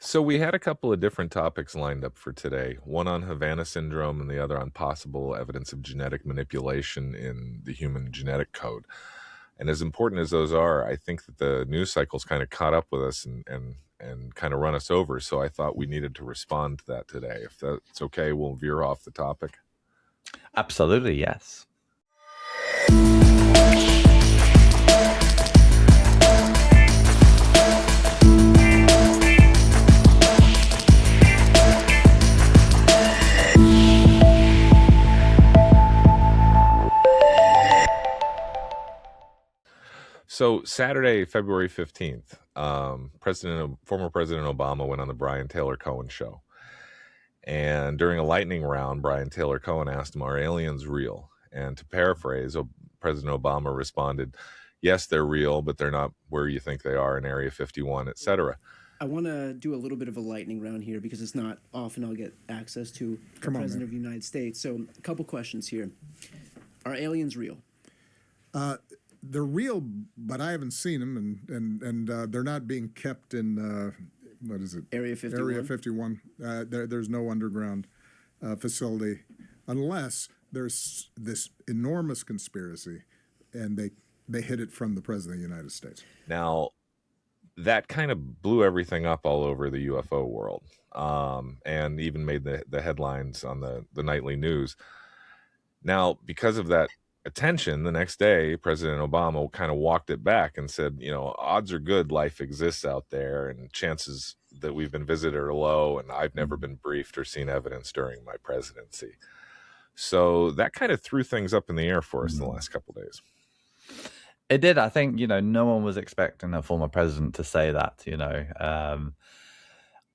So we had a couple of different topics lined up for today, one on Havana syndrome and the other on possible evidence of genetic manipulation in the human genetic code. And as important as those are, I think that the news cycle's kind of caught up with us and kind of run us over. So I thought we needed to respond to that today. If that's okay, we'll veer off the topic. Absolutely, yes. So Saturday, February 15th, former President Obama went on the Brian Taylor Cohen show. And during a lightning round, Brian Taylor Cohen asked him, "Are aliens real?" And to paraphrase, President Obama responded, "Yes, they're real, but they're not where you think they are in Area 51, etc." I want to do a little bit of a lightning round here because it's not often I'll get access to the President of the United States. So a couple questions here. Are aliens real? They're real, but I haven't seen them, and they're not being kept in, what is it? Area 51? Area 51. There's no underground facility unless there's this enormous conspiracy, and they hid it from the President of the United States. Now, that kind of blew everything up all over the UFO world, and even made the headlines on the nightly news. Now, because of that attention, the next day, President Obama kind of walked it back and said, odds are good life exists out there, and chances that we've been visited are low, and I've never been briefed or seen evidence during my presidency. So that kind of threw things up in the air for us in the last couple of days. It did. I think, no one was expecting a former president to say that,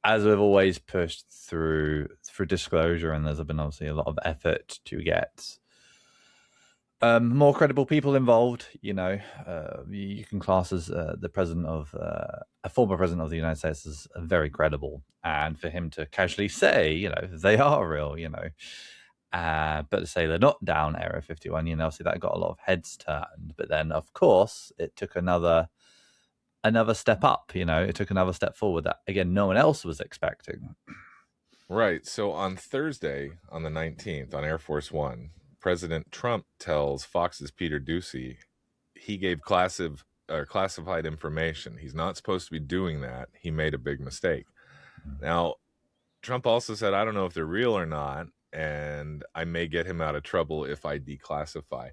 as we've always pushed through disclosure, and there's been obviously a lot of effort to get more credible people involved. You can class as the president of a former president of the United States as very credible, and for him to casually say, they are real, but to say they're not down Area 51, obviously that got a lot of heads turned. But then, of course, it took another step up. It took another step forward that, again, no one else was expecting. Right. So on Thursday, on the 19th, on Air Force One, President Trump tells Fox's Peter Doocy he gave classified information. He's not supposed to be doing that. He made a big mistake. Now, Trump also said, "I don't know if they're real or not, and I may get him out of trouble if I declassify."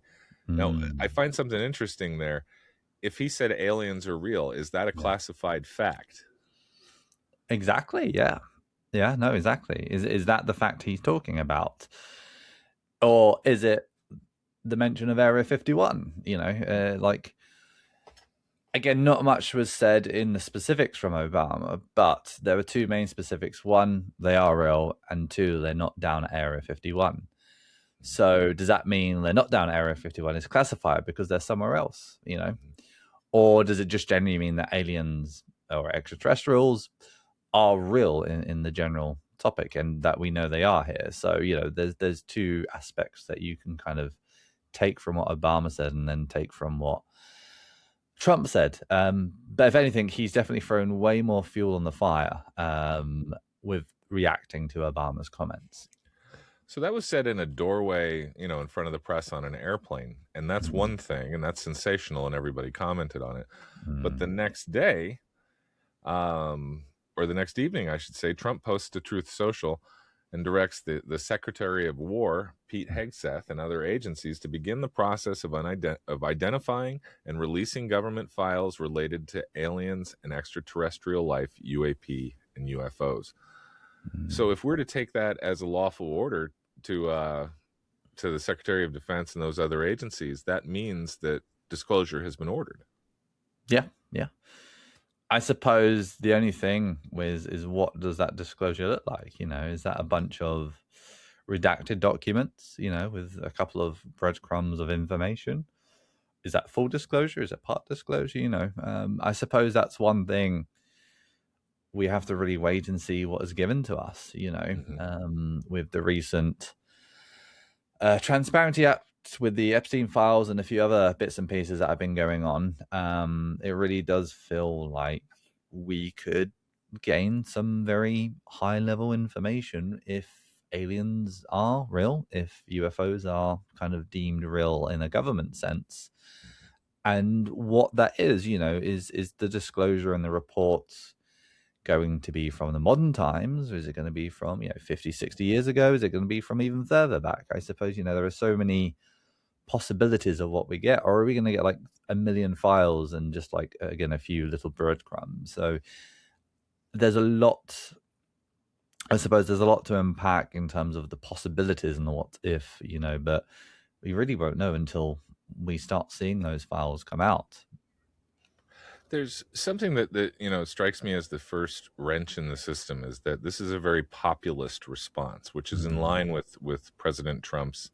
Now, I find something interesting there. If he said aliens are real, is that a classified fact? Exactly, yeah. Yeah, no, exactly. Is that the fact he's talking about? Or is it the mention of Area 51? Again, not much was said in the specifics from Obama, but there were two main specifics. One, they are real, and two, they're not down at Area 51. So does that mean they're not down at Area 51 is classified because they're somewhere else, Or does it just generally mean that aliens or extraterrestrials are real in the general topic, and that we know they are here? So there's two aspects that you can kind of take from what Obama said and then take from what Trump said. But if anything, he's definitely thrown way more fuel on the fire with reacting to Obama's comments. So that was said in a doorway, in front of the press on an airplane, and that's one thing, and that's sensational, and everybody commented on it. But the next day, or the next evening, I should say, Trump posts to Truth Social and directs the Secretary of War, Pete Hegseth, and other agencies to begin the process of identifying and releasing government files related to aliens and extraterrestrial life, UAP, and UFOs. So if we're to take that as a lawful order to the Secretary of Defense and those other agencies, that means that disclosure has been ordered. Yeah. I suppose the only thing is what does that disclosure look like? Is that a bunch of redacted documents, with a couple of breadcrumbs of information? Is that full disclosure? Is it part disclosure? I suppose that's one thing we have to really wait and see what is given to us, with the recent Transparency Act, with the Epstein files and a few other bits and pieces that have been going on. It really does feel like we could gain some very high level information if aliens are real, if UFOs are kind of deemed real in a government sense. And what that is, is the disclosure and the reports going to be from the modern times? Or is it going to be from, 50, 60 years ago? Is it going to be from even further back? I suppose, there are so many possibilities of what we get. Or are we going to get like a million files and just like, again, a few little breadcrumbs? So there's a lot, I suppose there's a lot to unpack in terms of the possibilities and the what if, but we really won't know until we start seeing those files come out. There's something that strikes me as the first wrench in the system, is that this is a very populist response, which is in line with President Trump's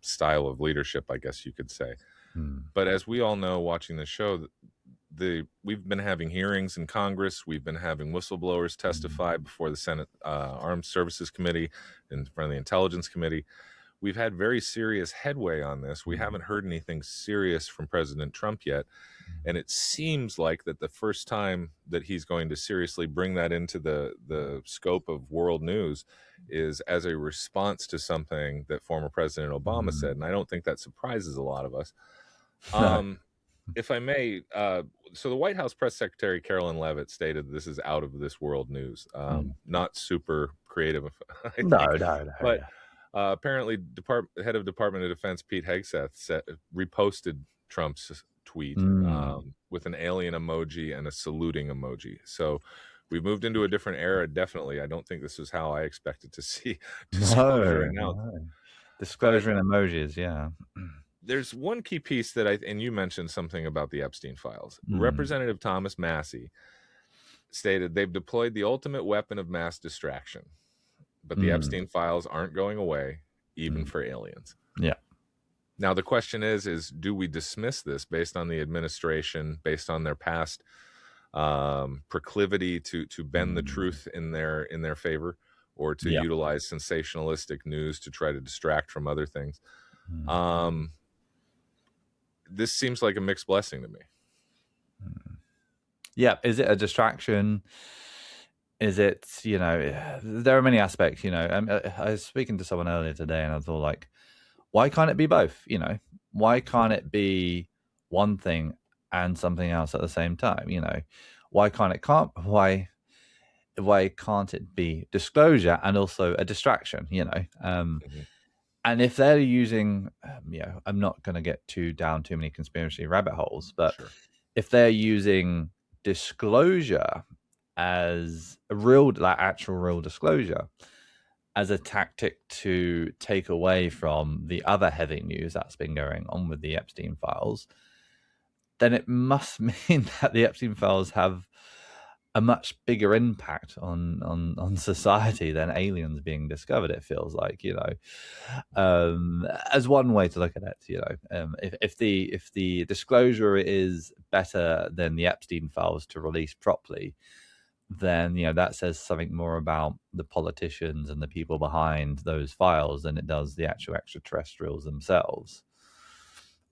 style of leadership, I guess you could say. But as we all know, watching the show, we've been having hearings in Congress. We've been having whistleblowers testify before the Senate Armed Services Committee, in front of the Intelligence Committee. We've had very serious headway on this. We haven't heard anything serious from President Trump yet. And it seems like that the first time that he's going to seriously bring that into the scope of world news is as a response to something that former President Obama said. And I don't think that surprises a lot of us. If I may, so the White House Press Secretary Carolyn Leavitt stated this is out of this world news. Not super creative, I think. No. But apparently, head of Department of Defense Pete Hegseth reposted Trump's tweet with an alien emoji and a saluting emoji. So we've moved into a different era. Definitely, I don't think this is how I expected to see disclosure announced. No. Disclosure and emojis, yeah. There's one key piece that and you mentioned something about the Epstein files. Representative Thomas Massie stated they've deployed the ultimate weapon of mass distraction, but the Epstein files aren't going away, even for aliens. Yeah. Now, the question is do we dismiss this based on the administration, based on their past proclivity to bend the truth in their favor, or to utilize sensationalistic news to try to distract from other things? This seems like a mixed blessing to me. Yeah. Is it a distraction? Is it, there are many aspects, I was speaking to someone earlier today and I thought, like, why can't it be both? Why can't it be one thing and something else at the same time? Why can't it be disclosure and also a distraction? And if they're using, I'm not going to get down too many conspiracy rabbit holes, but if they're using disclosure as a real, like actual real disclosure, as a tactic to take away from the other heavy news that's been going on with the Epstein files, then it must mean that the Epstein files have a much bigger impact on society than aliens being discovered. It feels like, as one way to look at it. If the disclosure is better than the Epstein files to release properly, then that says something more about the politicians and the people behind those files than it does the actual extraterrestrials themselves.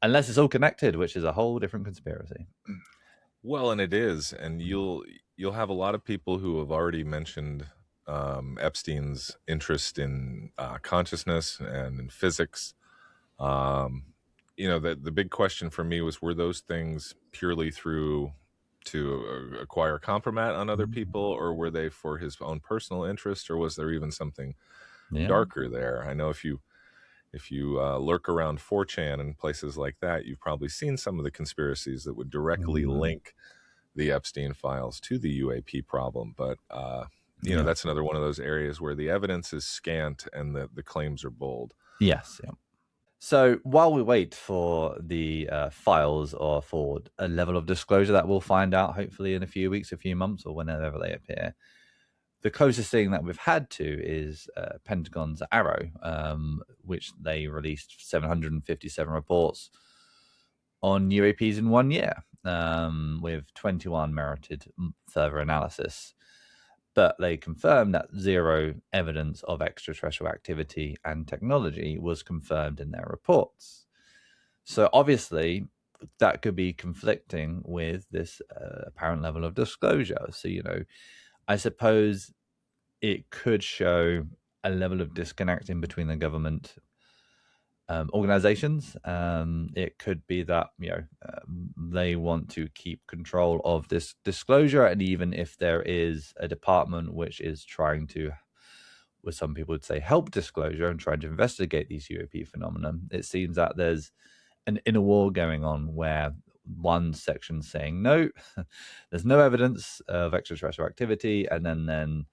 Unless it's all connected, which is a whole different conspiracy. Well, and it is, and you'll have a lot of people who have already mentioned Epstein's interest in consciousness and in physics. The big question for me was, were those things purely to acquire compromat on other people, or were they for his own personal interest, or was there even something darker there? I know if you lurk around 4chan and places like that, you've probably seen some of the conspiracies that would directly link the Epstein files to the UAP problem. But, that's another one of those areas where the evidence is scant and the claims are bold. Yes. Yeah. So while we wait for the files or for a level of disclosure that we'll find out hopefully in a few weeks, a few months, or whenever they appear, the closest thing that we've had to is Pentagon's AARO, which they released 757 reports on UAPs in 1 year, with 21 merited further analysis. But they confirmed that zero evidence of extraterrestrial activity and technology was confirmed in their reports. So obviously, that could be conflicting with this apparent level of disclosure. So, I suppose it could show a level of disconnect in between the government organizations. It could be that they want to keep control of this disclosure, and even if there is a department which is trying to, what some people would say, help disclosure and trying to investigate these UAP phenomena, it seems that there's an inner war going on where one section saying no, there's no evidence of extraterrestrial activity, and then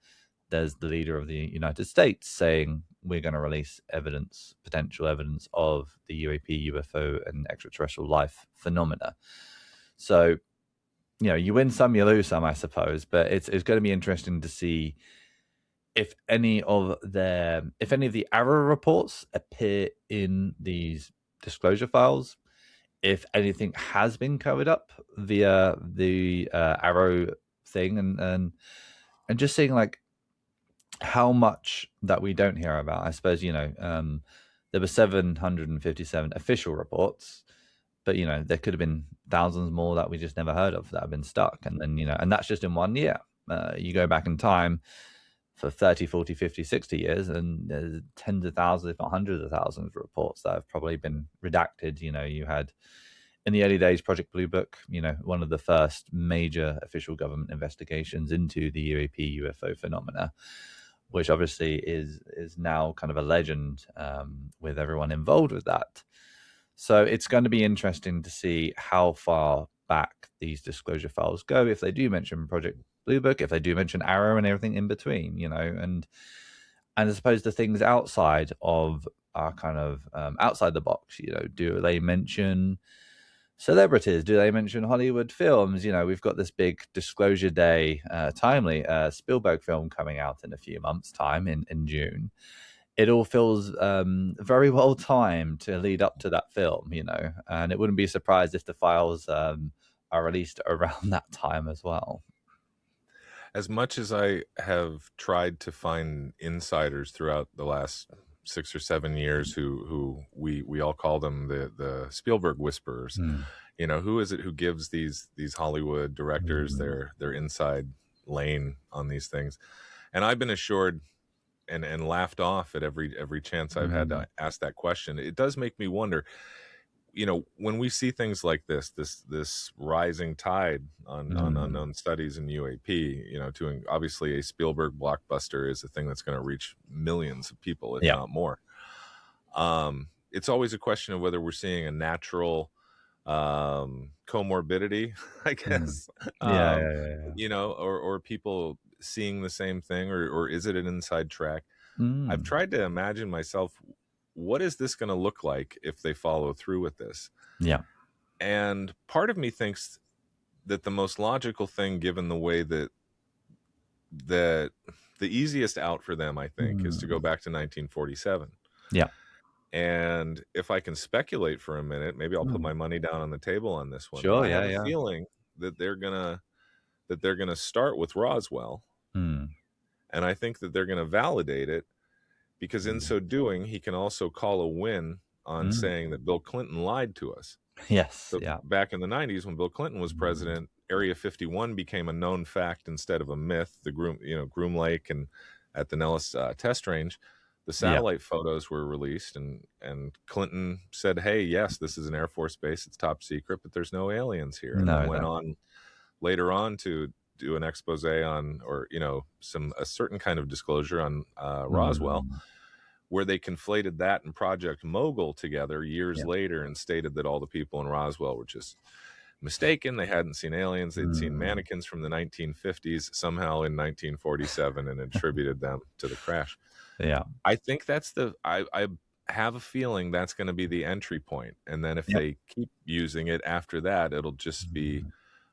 there's the leader of the United States saying we're going to release evidence, potential evidence of the UAP, UFO, and extraterrestrial life phenomena. So, you win some, you lose some, I suppose. But it's going to be interesting to see if any of the AARO reports appear in these disclosure files, if anything has been covered up via the AARO thing, and just seeing like how much that we don't hear about. I suppose there were 757 official reports, but there could have been thousands more that we just never heard of that have been stuck, and then and that's just in 1 year. You go back in time for 30, 40, 50, 60 years, and there's tens of thousands, if not hundreds of thousands of reports that have probably been redacted. You had in the early days Project Blue Book, one of the first major official government investigations into the UAP UFO phenomena, which obviously is now kind of a legend with everyone involved with that. So it's going to be interesting to see how far back these disclosure files go, if they do mention Project Blue Book, if they do mention AARO and everything in between, and I suppose the things outside of are kind of outside the box. Do they mention celebrities? Do they mention Hollywood films? We've got this big Disclosure Day timely Spielberg film coming out in a few months' time in June. It all feels very well timed to lead up to that film, and it wouldn't be surprised if the files are released around that time as well. As much as I have tried to find insiders throughout the last 6 or 7 years who we all call them the Spielberg whisperers. Who is it who gives these Hollywood directors their inside lane on these things? And I've been assured and laughed off at every chance I've had to ask that question. It does make me wonder, when we see things like this rising tide on unknown studies in UAP, to obviously a Spielberg blockbuster is a thing that's going to reach millions of people, if not more. It's always a question of whether we're seeing a natural comorbidity, I guess, or people seeing the same thing, or is it an inside track? I've tried to imagine myself, what is this going to look like if they follow through with this? Yeah. And part of me thinks that the most logical thing, given the way that the easiest out for them, I think, is to go back to 1947. Yeah. And if I can speculate for a minute, maybe I'll put my money down on the table on this one. Sure. I have a feeling that they're gonna start with Roswell, and I think that they're gonna validate it, because in so doing, he can also call a win on saying that Bill Clinton lied to us. Yes. So back in the 90s, when Bill Clinton was president, Area 51 became a known fact instead of a myth. The Groom Lake and at the Nellis test range, the satellite photos were released, and Clinton said, "Hey, yes, this is an Air Force base. It's top secret, but there's no aliens here." And then went on later on to do an expose on, or a certain kind of disclosure on Roswell, where they conflated that and Project Mogul together years later and stated that all the people in Roswell were just mistaken. They hadn't seen aliens. They'd seen mannequins from the 1950s somehow in 1947 and attributed them to the crash. I think that's I have a feeling that's going to be the entry point. And then if they keep using it after that, it'll just be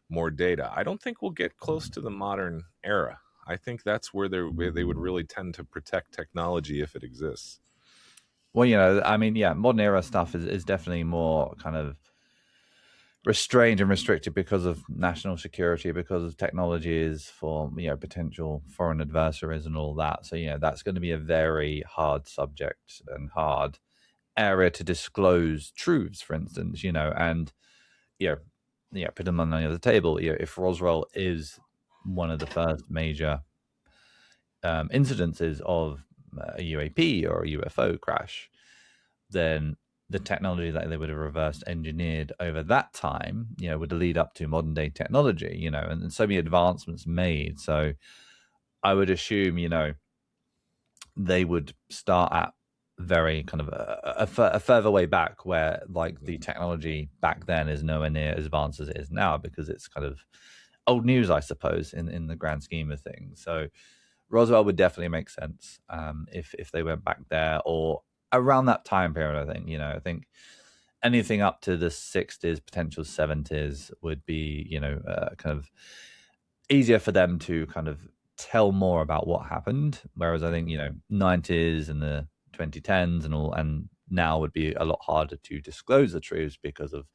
more data. I don't think we'll get close to the modern era. I think that's where they would really tend to protect technology if it exists. Well, modern era stuff is definitely more kind of restrained and restricted because of national security, because of technologies for potential foreign adversaries and all that. So that's going to be a very hard subject and hard area to disclose truths, for instance. And put them on the other table. If Roswell is one of the first major incidences of a UAP or a UFO crash, then the technology that they would have reverse engineered over that time, would lead up to modern day technology, and so many advancements made. So I would assume, they would start at very kind of a further way back, where like the technology back then is nowhere near as advanced as it is now, because it's kind of old news, I suppose, in the grand scheme of things. So Roswell would definitely make sense if they went back there or around that time period. I think anything up to the 60s, potential 70s would be, kind of easier for them to kind of tell more about what happened. Whereas I think, 90s and the 2010s and now would be a lot harder to disclose the truths because of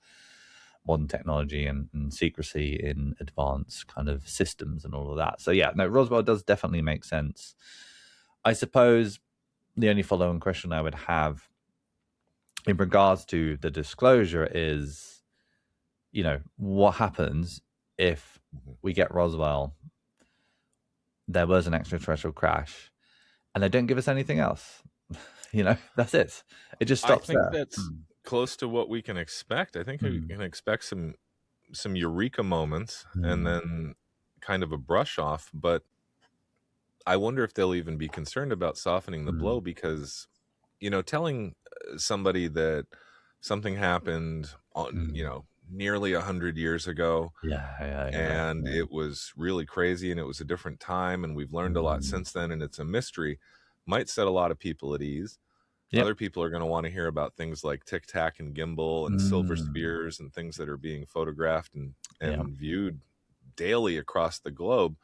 modern technology and secrecy in advanced kind of systems and all of that. So Roswell does definitely make sense. I suppose the only following question I would have in regards to the disclosure is, what happens if we get Roswell, there was an extraterrestrial crash, and they don't give us anything else? That's it. It just stops there. I think that's close to what we can expect. I think we can expect some eureka moments and then kind of a brush off, but I wonder if they'll even be concerned about softening the blow, because telling somebody that something happened on nearly 100 years ago, and it was really crazy and it was a different time and we've learned a lot since then and it's a mystery, might set a lot of people at ease. Yep. Other people are going to want to hear about things like Tic Tac and Gimbal and silver spheres and things that are being photographed and viewed daily across the globe.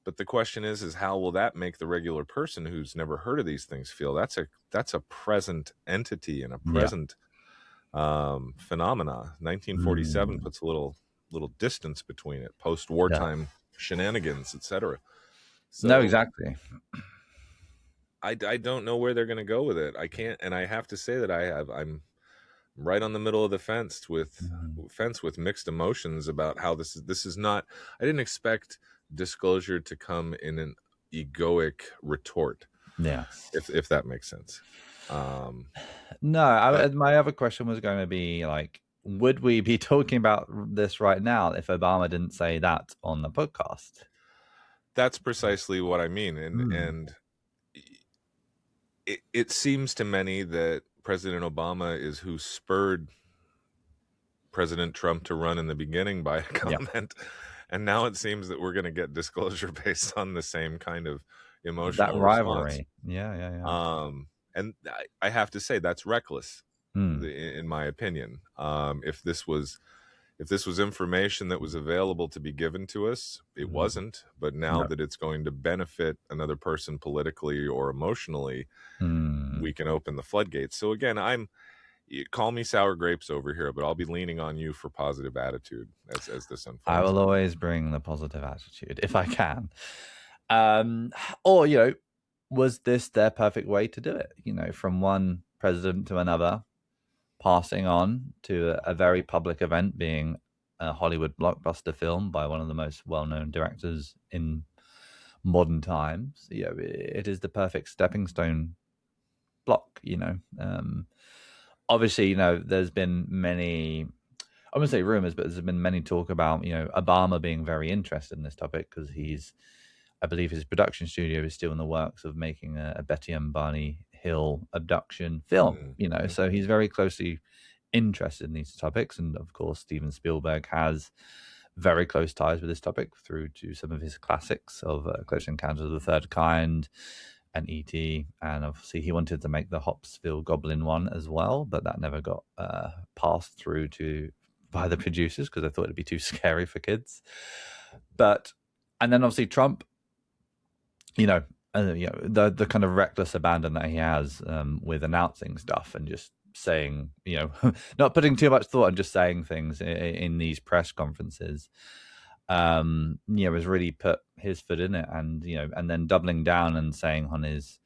But the question is how will that make the regular person who's never heard of these things feel? That's a present entity and a present phenomena. 1947 puts a little distance between it, post-wartime shenanigans, etc. So, no, exactly. I don't know where they're going to go with it. I can't, and I have to say that I'm right on the middle of the fence with mixed emotions about how this is not. I didn't expect disclosure to come in an egoic retort. If that makes sense. No, my other question was going to be like, would we be talking about this right now if Obama didn't say that on the podcast? That's precisely what I mean, and it seems to many that President Obama is who spurred President Trump to run in the beginning by a comment. And now it seems that we're going to get disclosure based on the same kind of emotional rivalry. Response. And I have to say that's reckless, in my opinion. If this was information that was available to be given to us, it wasn't. But now that it's going to benefit another person politically or emotionally, we can open the floodgates. So again, call me sour grapes over here, but I'll be leaning on you for positive attitude as this unfolds. I will always bring the positive attitude if I can. Or, was this their perfect way to do it? From one president to another, passing on to a very public event being a Hollywood blockbuster film by one of the most well-known directors in modern times. It is the perfect stepping stone block, obviously, there's been many, I wouldn't say rumors, but there's been many talk about, Obama being very interested in this topic because I believe his production studio is still in the works of making a Betty and Barney Hill abduction film, so he's very closely interested in these topics. And of course, Steven Spielberg has very close ties with this topic through to some of his classics of Close Encounters of the Third Kind and E.T. And obviously he wanted to make the Hopsville Goblin one as well, but that never got passed through by the producers because they thought it'd be too scary for kids. And then obviously Trump, the kind of reckless abandon that he has with announcing stuff and just saying, not putting too much thought and just saying things in these press conferences, has really put his foot in it, and then doubling down and saying on his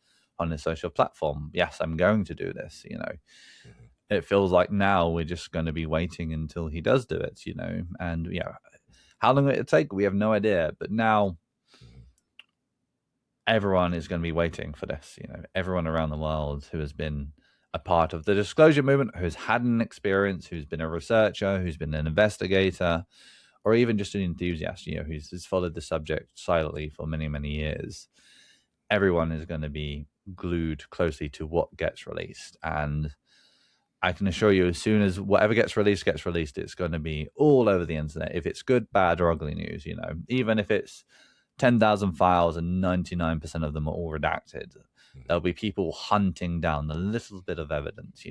social platform, yes, I'm going to do this, it feels like now we're just going to be waiting until he does do it, and how long will it take? We have no idea. But now everyone is going to be waiting for this. Everyone around the world who has been a part of the disclosure movement, who's had an experience, who's been a researcher, who's been an investigator, or even just an enthusiast, who's followed the subject silently for many, many years. Everyone is going to be glued closely to what gets released. And I can assure you, as soon as whatever gets released, it's going to be all over the internet. If it's good, bad, or ugly news, even if it's 10,000 files and 99% of them are all redacted, there'll be people hunting down the little bit of evidence,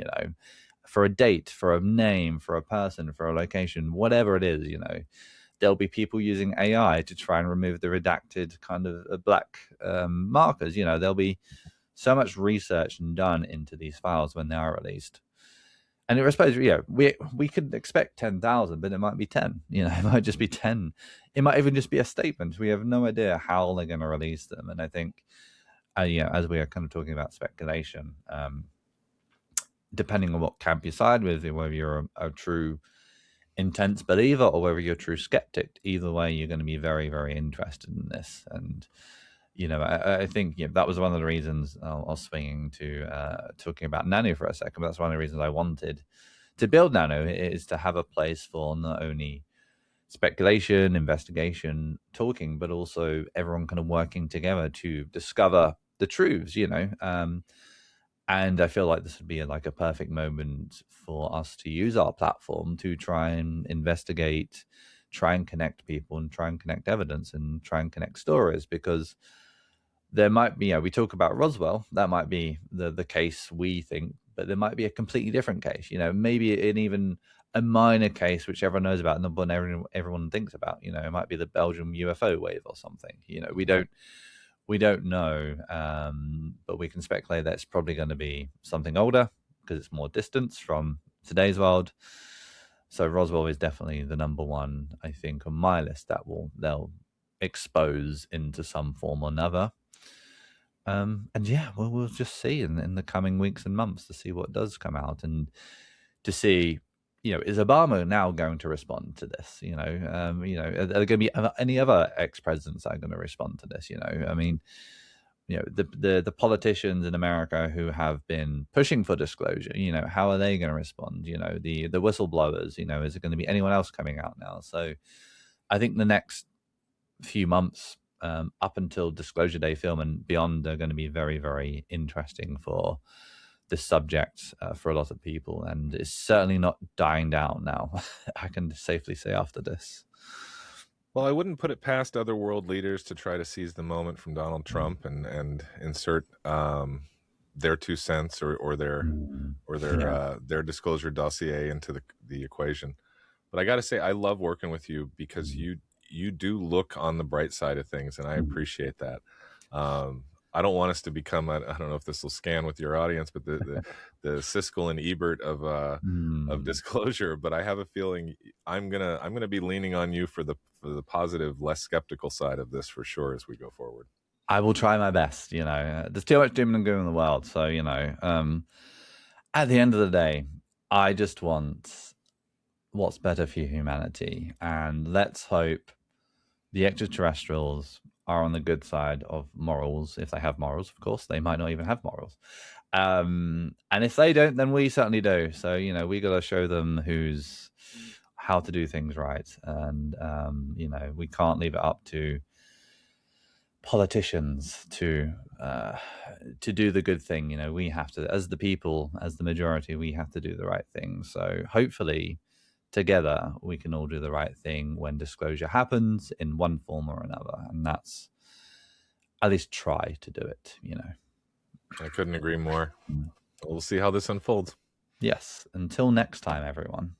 for a date, for a name, for a person, for a location, whatever it is, there'll be people using AI to try and remove the redacted kind of black markers. There'll be so much research done into these files when they are released. And I suppose, we could expect 10,000, but it might be 10. It might just be 10. It might even just be a statement. We have no idea how they're going to release them. And I think, as we are kind of talking about speculation, depending on what camp you side with, whether you're a true intense believer or whether you're a true skeptic, either way, you're going to be very, very interested in this. And I think that was one of the reasons I was swinging to talking about Nanu for a second. That's one of the reasons I wanted to build Nanu, is to have a place for not only speculation, investigation, talking, but also everyone kind of working together to discover the truths, and I feel like this would be like a perfect moment for us to use our platform to try and investigate, try and connect people, and try and connect evidence, and try and connect stories, because there might be, we talk about Roswell, that might be the case we think, but there might be a completely different case, maybe in even a minor case which everyone knows about and the one everyone thinks about, it might be the Belgium UFO wave or something, we don't know, but we can speculate that it's probably going to be something older because it's more distance from today's world. So Roswell is definitely the number one, I think, on my list that they'll expose into some form or another. And we'll just see in the coming weeks and months to see what does come out, and to see, is Obama now going to respond to this? Are there going to be any other ex-presidents that are going to respond to this? The politicians in America who have been pushing for disclosure, how are they going to respond? The whistleblowers, is it going to be anyone else coming out now? So I think the next few months, up until Disclosure Day film and beyond, are going to be very, very interesting for this subject for a lot of people, and it's certainly not dying down now. I can safely say after this. Well, I wouldn't put it past other world leaders to try to seize the moment from Donald Trump and insert their 2 cents or their disclosure dossier into the equation. But I got to say, I love working with you because you do look on the bright side of things, and I appreciate that. I don't want us to become I don't know if this will scan with your audience, but the Siskel and Ebert of disclosure. But I have a feeling I'm gonna be leaning on you for the positive, less skeptical side of this for sure as we go forward. I will try my best. There's too much doom and gloom in the world, so at the end of the day, I just want what's better for humanity, and let's hope the extraterrestrials are on the good side of morals. If they have morals, of course, they might not even have morals. And if they don't, then we certainly do. So, we got to show them how to do things right. And, we can't leave it up to politicians to do the good thing. We have to, as the people, as the majority, we have to do the right thing. So hopefully together we can all do the right thing when disclosure happens in one form or another, and that's at least try to do it. I couldn't agree more. We'll see how this unfolds. Yes, until next time, everyone.